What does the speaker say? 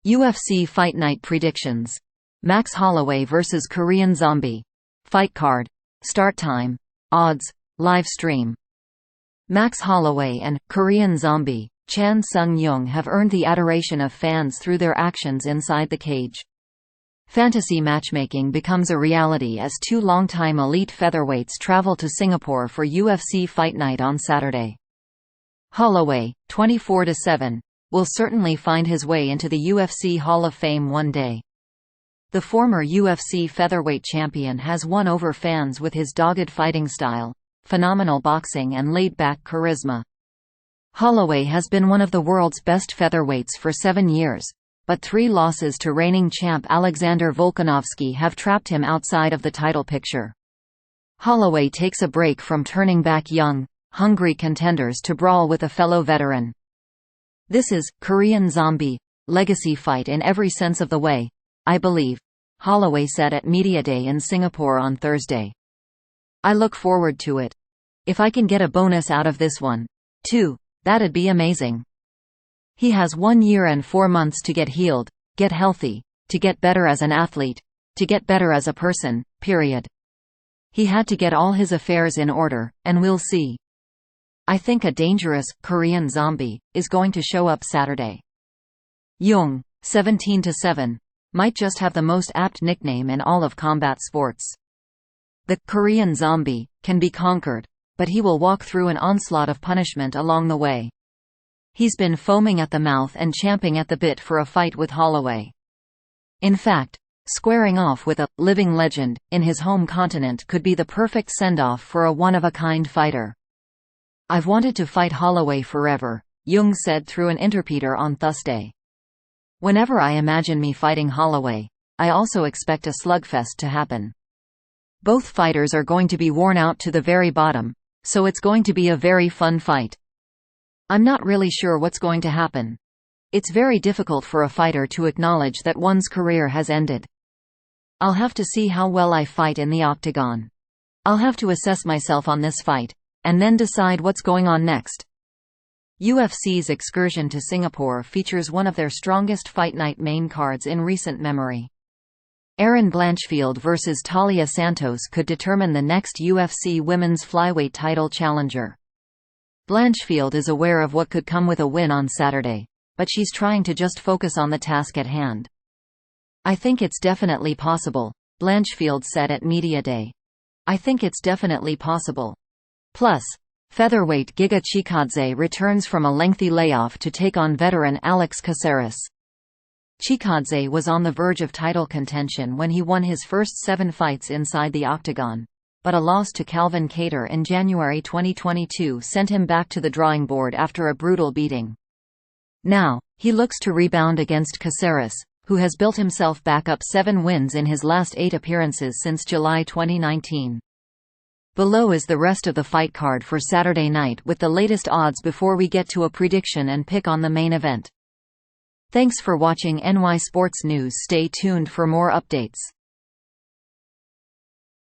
UFC Fight Night predictions. Max Holloway vs Korean Zombie. Fight card. Start time. Odds. Live stream. Max Holloway and Korean Zombie Sung Jung have earned the adoration of fans through their actions inside the cage. Fantasy matchmaking becomes a reality as two longtime elite featherweights travel to Singapore for UFC Fight Night on Saturday. Holloway, 24-7, will certainly find his way into the UFC Hall of Fame one day. The former UFC featherweight champion has won over fans with his dogged fighting style, phenomenal boxing and laid-back charisma. Holloway has been one of the world's best featherweights for 7 years, but 3 losses to reigning champ Alexander Volkanovski have trapped him outside of the title picture. Holloway takes a break from turning back young, hungry contenders to brawl with a fellow veteran. "This is Korean Zombie legacy fight in every sense of the way, I believe," Holloway said at Media Day in Singapore on Thursday. "I look forward to it. If I can get a bonus out of this one, too, that'd be amazing. He has 1 year and 4 months to get healed, get healthy, to get better as an athlete, to get better as a person, period. He had to get all his affairs in order, and we'll see. I think a dangerous, Korean Zombie is going to show up Saturday." Jung, 17-7, might just have the most apt nickname in all of combat sports. The Korean Zombie can be conquered, but he will walk through an onslaught of punishment along the way. He's been foaming at the mouth and champing at the bit for a fight with Holloway. In fact, squaring off with a living legend in his home continent could be the perfect send-off for a one-of-a-kind fighter. "I've wanted to fight Holloway forever," Jung said through an interpreter on Thursday. "Whenever I imagine me fighting Holloway, I also expect a slugfest to happen. Both fighters are going to be worn out to the very bottom, so it's going to be a very fun fight. I'm not really sure what's going to happen. It's very difficult for a fighter to acknowledge that one's career has ended. I'll have to see how well I fight in the octagon. I'll have to assess myself on this fight, and then decide what's going on next." UFC's excursion to Singapore features one of their strongest fight night main cards in recent memory. Erin Blanchfield vs Talia Santos could determine the next UFC women's flyweight title challenger. Blanchfield is aware of what could come with a win on Saturday, but she's trying to just focus on the task at hand. "I think it's definitely possible," Blanchfield said at Media Day. "I think it's definitely possible. Plus, featherweight Giga Chikadze returns from a lengthy layoff to take on veteran Alex Caceres. Chikadze was on the verge of title contention when he won his first 7 fights inside the octagon, but a loss to Calvin Kattar in January 2022 sent him back to the drawing board after a brutal beating. Now, he looks to rebound against Caceres, who has built himself back up 7 wins in his last 8 appearances since July 2019. Below is the rest of the fight card for Saturday night with the latest odds before we get to a prediction and pick on the main event. Thanks for watching NY Sports News. Stay tuned for more updates.